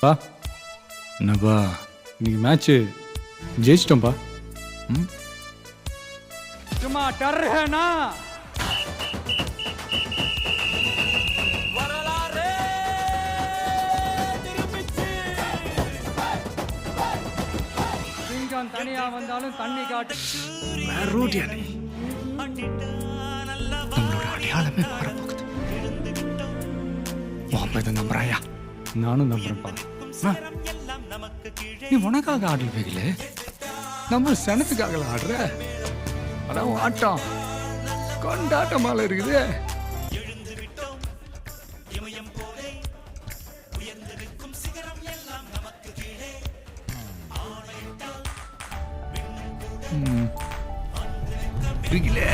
பா என்னப்பா இன்னைக்கு மேட்ச்சு ஜெயிச்சிட்டோம்ப்பா. ம் சும்மா டர் ஹேனா சிங்கம் தனியா வந்தாலும் தண்ணி காட்டு. வேற ரூட்டியா நீ? நம்மளோட அடையாளமே மாறப்போகுது. அப்ப இதை நம்புறாயா? நானும் நம்புறேன்ப்பா. நீ உனக்காக ஆடல் வைக்கல, நம்ம சனத்துக்காக ஆடுற. அதான் ஆட்டம் கொண்டாட்டமால இருக்குது. பிகிலே